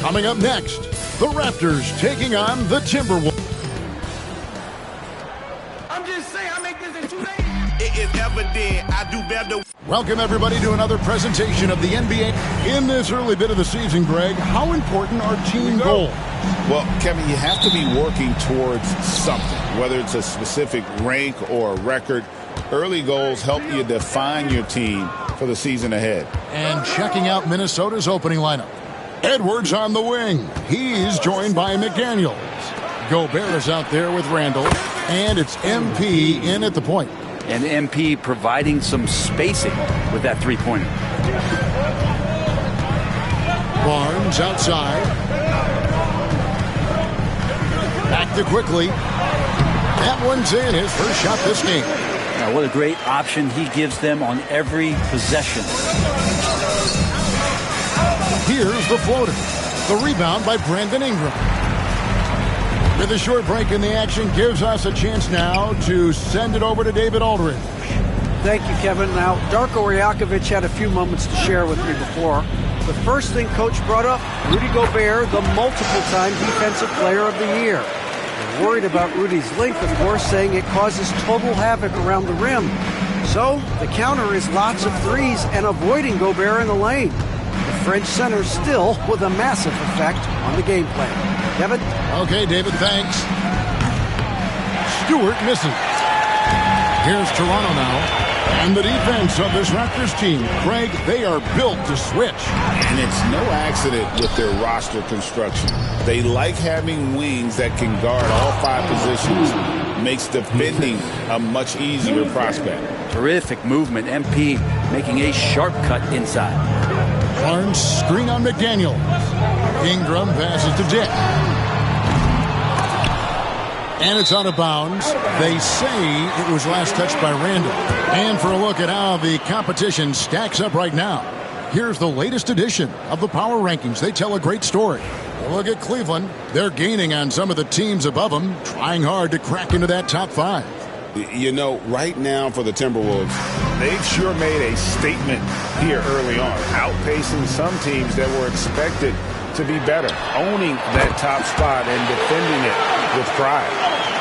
Coming up next, the Raptors taking on the Timberwolves. I'm just saying, I make this in 2 days. It is evident I do better. Welcome, everybody, to another presentation of the NBA. In this early bit of the season, Greg, how important are team goals? Well, Kevin, you have to be working towards something, whether it's a specific rank or a record. Early goals help you define your team for the season ahead. And checking out Minnesota's opening lineup. Edwards on the wing. He's joined by McDaniels. Gobert is out there with Randall. And it's MP in at the point. And MP providing some spacing with that three-pointer. Barnes outside. Back to Quickly. That one's in, his first shot this game. Now, what a great option he gives them on every possession. Here's the floater. The rebound by Brandon Ingram. With a short break in the action, gives us a chance now to send it over to David Aldridge. Thank you, Kevin. Now, Darko Rajakovic had a few moments to share with me before. The first thing Coach brought up, Rudy Gobert, the multiple-time Defensive Player of the Year. They're worried about Rudy's length, of course, saying it causes total havoc around the rim. So, the counter is lots of threes and avoiding Gobert in the lane. The French center still with a massive effect on the game plan. Kevin? Okay, David, thanks. Stewart misses. Here's Toronto now. And the defense of this Raptors team, Craig, they are built to switch. And it's no accident with their roster construction. They like having wings that can guard all 5 positions. Makes defending a much easier prospect. Terrific movement. MP making a sharp cut inside. Barnes screen on McDaniels. Ingram passes to Dick. And it's out of bounds. They say it was last touched by Randall. And for a look at how the competition stacks up right now, here's the latest edition of the Power Rankings. They tell a great story. Look at Cleveland. They're gaining on some of the teams above them, trying hard to crack into that top 5. You know, right now for the Timberwolves, they've sure made a statement here early on, outpacing some teams that were expected to be better, owning that top spot and defending it with pride.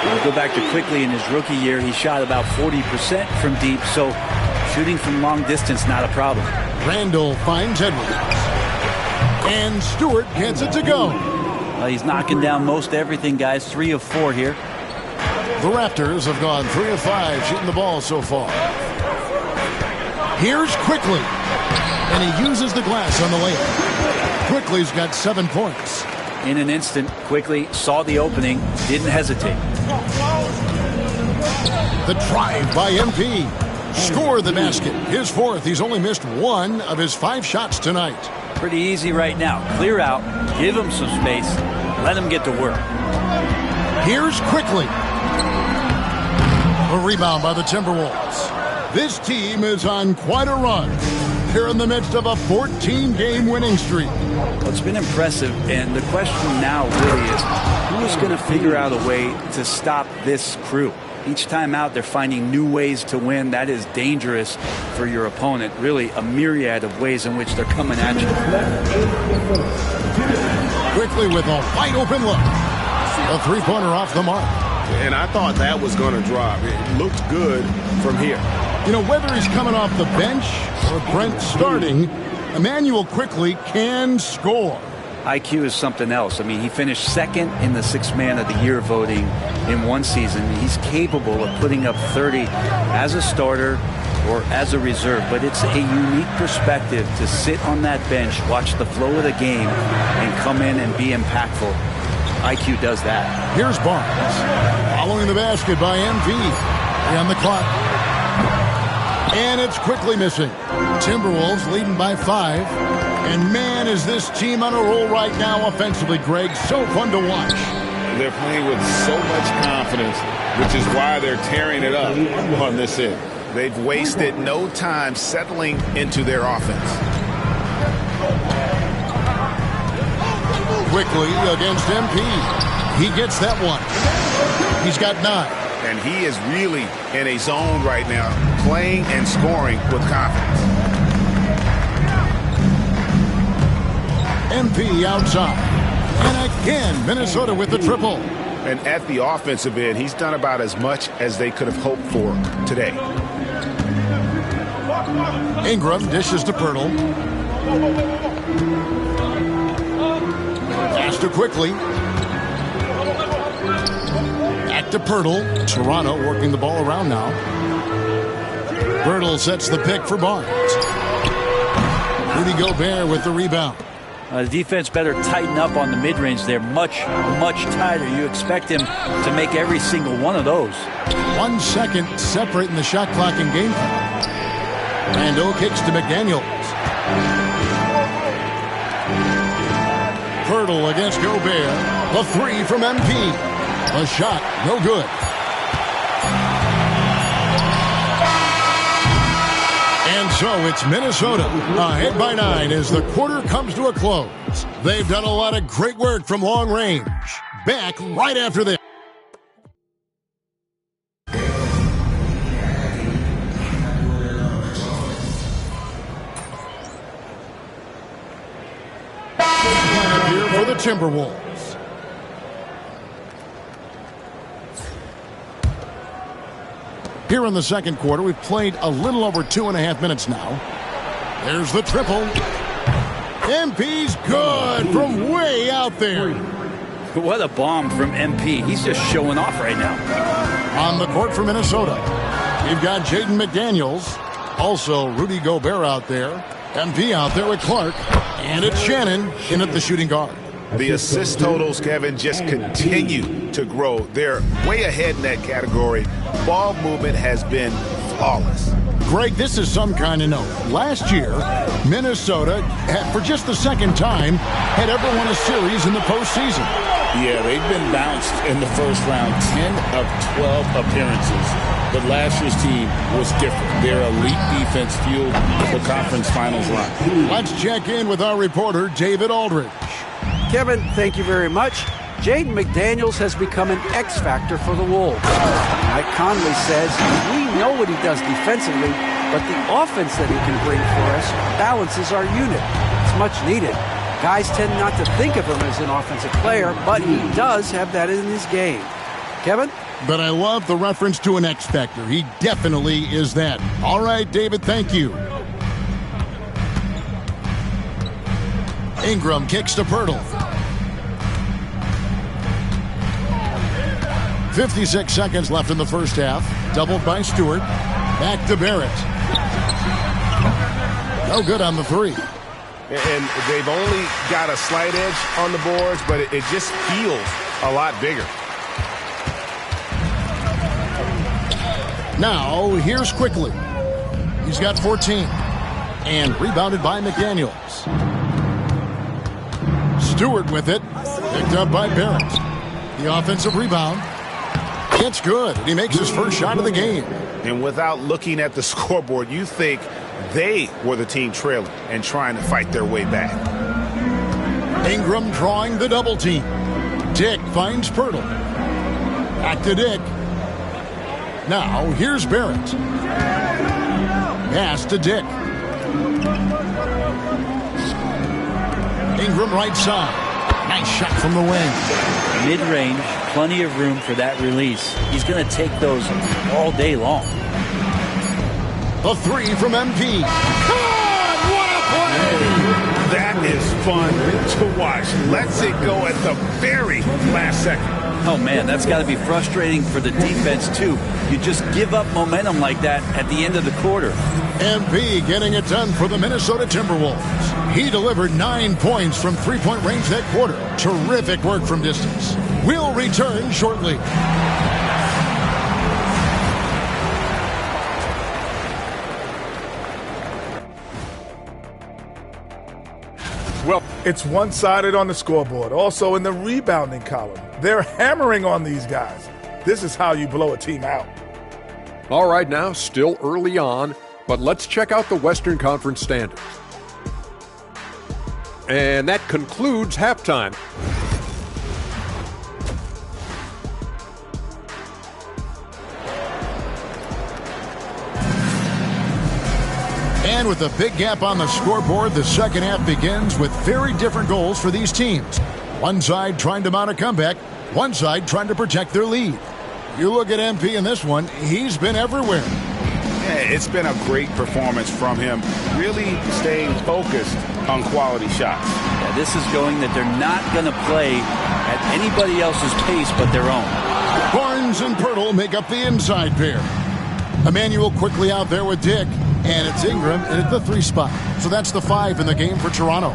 We'll go back to Quickly in his rookie year. He shot about 40% from deep, so shooting from long distance, not a problem. Randall finds Edwards. And Stewart gets it to go. Well, he's knocking down most everything, guys. 3 of 4 here. The Raptors have gone 3 of 5 shooting the ball so far. Here's Quickly. And he uses the glass on the layup. Quickly's got 7 points. In an instant, Quickly saw the opening, didn't hesitate. The drive by MP. Score the basket. His 4th. He's only missed 1 of his 5 shots tonight. Pretty easy right now. Clear out, give him some space, let him get to work. Here's Quickly. A rebound by the Timberwolves. This team is on quite a run. They're in the midst of a 14-game winning streak. Well, it's been impressive, and the question now really is, who is going to figure out a way to stop this crew? Each time out, they're finding new ways to win. That is dangerous for your opponent. Really, a myriad of ways in which they're coming at you. Quickly with a wide open look. A 3-pointer off the mark. And I thought that was going to drop. It looked good from here. You know, whether he's coming off the bench or Brent starting, Emmanuel Quickly can score. IQ is something else. I mean, he finished 2nd in the 6th Man of the Year voting in one season. He's capable of putting up 30 as a starter or as a reserve, but it's a unique perspective to sit on that bench, watch the flow of the game, and come in and be impactful. IQ does that. Here's Barnes. Following the basket by MV. On the clock. And it's Quickly missing. Timberwolves leading by 5. And man, is this team on a roll right now offensively, Greg. So fun to watch. They're playing with so much confidence, which is why they're tearing it up on this end. They've wasted no time settling into their offense. Quickly against MP. He gets that one. He's got 9. And he is really in a zone right now, playing and scoring with confidence. MP outside. And again, Minnesota with the triple. And at the offensive end, he's done about as much as they could have hoped for today. Ingram dishes to Pirtle. Pass to quickly. Back to Pirtle. Toronto working the ball around now. Pirtle sets the pick for Barnes. Rudy Gobert with the rebound. The defense better tighten up on the mid-range. They're much tighter. You expect him to make every single one of those. 1 second separating the shot clock and game clock. Randall kicks to McDaniels. Pirtle against Gobert. The three from MP. The shot, no good. And so it's Minnesota ahead by 9 as the quarter comes to a close. They've done a lot of great work from long range. Back right after this. Here for the Timberwolves. Here in the second quarter, we've played a little over 2.5 minutes now. There's the triple. MP's good from way out there. What a bomb from MP. He's just showing off right now. On the court for Minnesota, we've got Jaden McDaniels. Also, Rudy Gobert out there. MP out there with Clark. And it's Shannon in at the shooting guard. The assist totals, Kevin, just continue to grow. They're way ahead in that category. Ball movement has been flawless. Greg, this is some kind of note. Last year, Minnesota, for just the second time, had ever won a series in the postseason. Yeah, they've been bounced in the first round, 10 of 12 appearances. But last year's team was different. Their elite defense fueled the conference finals run. Let's check in with our reporter, David Aldridge. Kevin, thank you very much. Jaden McDaniels has become an X factor for the Wolves. Mike Conley says, we know what he does defensively, but the offense that he can bring for us balances our unit. It's much needed. Guys tend not to think of him as an offensive player, but he does have that in his game. Kevin? But I love the reference to an X factor. He definitely is that. All right, David, thank you. Ingram kicks to Pirtle. 56 seconds left in the first half. Doubled by Stewart. Back to Barrett. No good on the three. And they've only got a slight edge on the boards, but it just feels a lot bigger. Now, here's Quickly. He's got 14. And rebounded by McDaniels. Stewart with it. Picked up by Barrett. The offensive rebound. It's good. He makes his first shot of the game. And without looking at the scoreboard, you think they were the team trailing and trying to fight their way back. Ingram drawing the double team. Dick finds Pirtle. Back to Dick. Now, here's Barrett. Pass to Dick. Ingram right side. Nice shot from the wing. Mid-range, plenty of room for that release. He's going to take those all day long. The three from MP. God, what a play! That is fun to watch. Lets it go at the very last second. Oh, man, that's got to be frustrating for the defense, too. You just give up momentum like that at the end of the quarter. MP getting it done for the Minnesota Timberwolves. He delivered 9 points from three-point range that quarter. Terrific work from distance. We'll return shortly. Well, it's one-sided on the scoreboard. Also in the rebounding column. They're hammering on these guys. This is how you blow a team out. All right, now, still early on, but let's check out the Western Conference standings. And that concludes halftime. And with a big gap on the scoreboard, the second half begins with very different goals for these teams. One side trying to mount a comeback, one side trying to protect their lead. You look at MP in this one, he's been everywhere. Yeah, it's been a great performance from him, really staying focused on quality shots. Yeah, this is showing that they're not going to play at anybody else's pace but their own. Barnes and Pirtle make up the inside pair. Emmanuel quickly out there with Dick, and it's Ingram in at the 3 spot. So that's the 5 in the game for Toronto.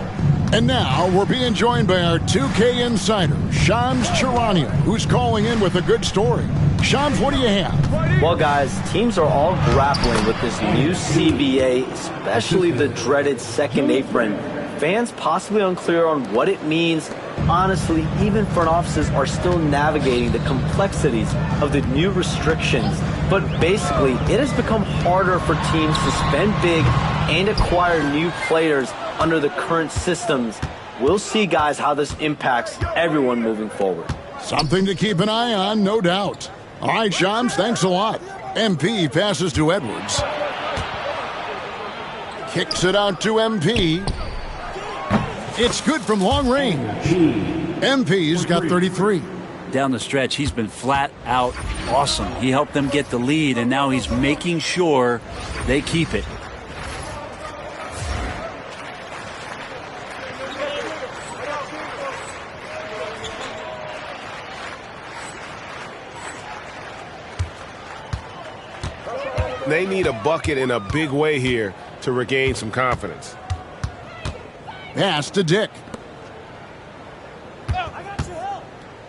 And now we're being joined by our 2K insider, Shams Charania, who's calling in with a good story. Shams, what do you have? Well, guys, teams are all grappling with this new CBA, especially the dreaded second apron. Fans possibly unclear on what it means. Honestly, even front offices are still navigating the complexities of the new restrictions. But basically, it has become harder for teams to spend big and acquire new players under the current systems. We'll see, guys, how this impacts everyone moving forward. Something to keep an eye on, no doubt. All right, Shams, thanks a lot. MP passes to Edwards. Kicks it out to MP. It's good from long range. MP's got 33. Down the stretch, he's been flat out awesome. He helped them get the lead, and now he's making sure they keep it. They need a bucket in a big way here to regain some confidence. Pass to Dick.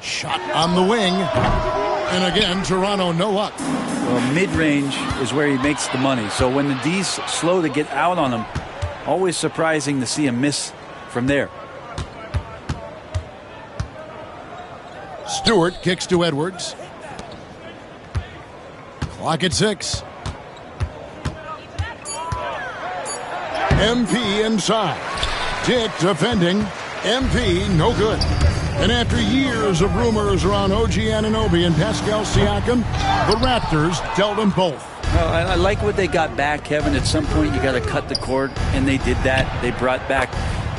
Shot on the wing. And again, Toronto no luck. Well, mid-range is where he makes the money. So when the D's slow to get out on him, always surprising to see him miss from there. Stewart kicks to Edwards. Clock at 6. MP inside. Dick defending. MP no good. And after years of rumors around OG Anunoby and Pascal Siakam, the Raptors dealt them both. Well, I like what they got back, Kevin. At some point, you got to cut the cord, and they did that. They brought back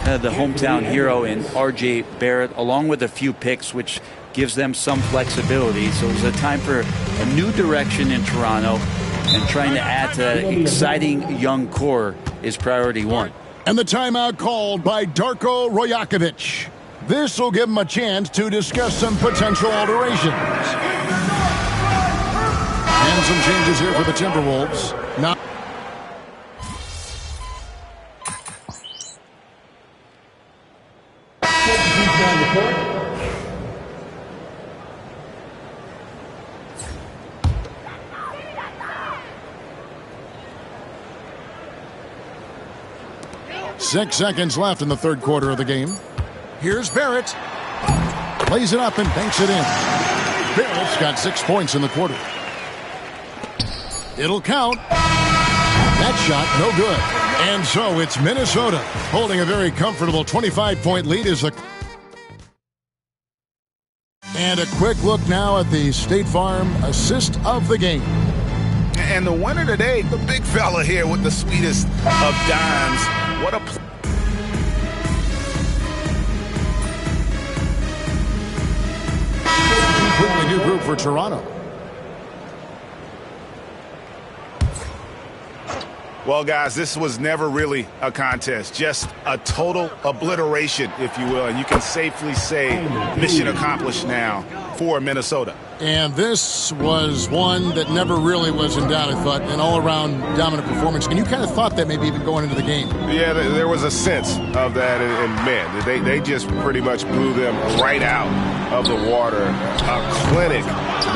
the hometown hero in R.J. Barrett, along with a few picks, which gives them some flexibility. So it was a time for a new direction in Toronto, and trying to add to that exciting young core is priority one. And the timeout called by Darko Rajakovic. This will give him a chance to discuss some potential alterations. And some changes here for the Timberwolves. Now, Six seconds left in the third quarter of the game. Here's Barrett. Plays it up and banks it in. Barrett's got 6 points in the quarter. It'll count. That shot, no good. And so it's Minnesota holding a very comfortable 25-point lead as the... And a quick look now at the State Farm assist of the game. And the winner today, the big fella here with the sweetest of dimes. What a completely new group for Toronto. Well, guys, this was never really a contest, just a total obliteration, if you will. And you can safely say mission accomplished now for Minnesota. And this was one that never really was in doubt, I thought, an all-around dominant performance. And you kind of thought that maybe even going into the game. Yeah, there was a sense of that, and man, they just pretty much blew them right out of the water. A clinic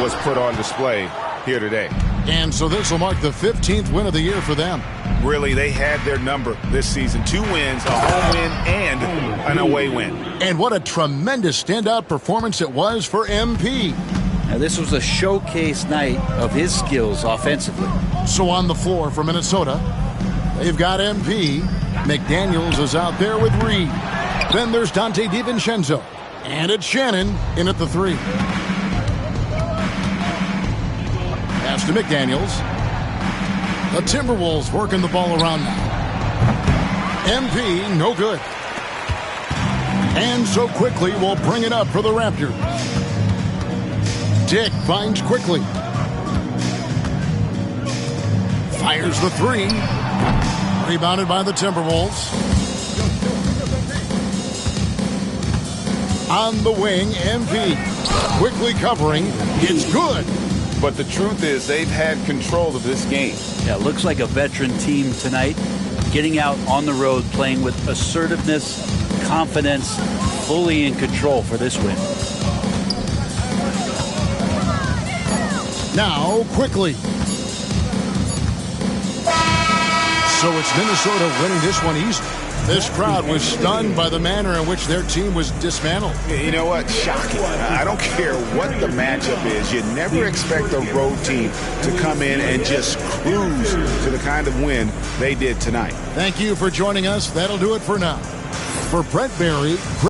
was put on display here today. And so this will mark the 15th win of the year for them. Really, they had their number this season. 2 wins, a home win, and an away win. And what a tremendous standout performance it was for MP. Now, this was a showcase night of his skills offensively. So on the floor for Minnesota, they've got MP. McDaniels is out there with Reed. Then there's Dante DiVincenzo. And it's Shannon in at the 3. Pass to McDaniels. The Timberwolves working the ball around now. MP, no good. And so quickly will bring it up for the Raptors. Dick finds quickly. Fires the three. Rebounded by the Timberwolves. On the wing, MP. Quickly covering. It's good. But the truth is they've had control of this game. Yeah, looks like a veteran team tonight. Getting out on the road, playing with assertiveness, confidence, fully in control for this win. Now, quickly. So it's Minnesota winning this one easily. This crowd was stunned by the manner in which their team was dismantled. You know what? Shocking. I don't care what the matchup is. You never expect a road team to come in and just cruise to the kind of win they did tonight. Thank you for joining us. That'll do it for now. For Brett Berry.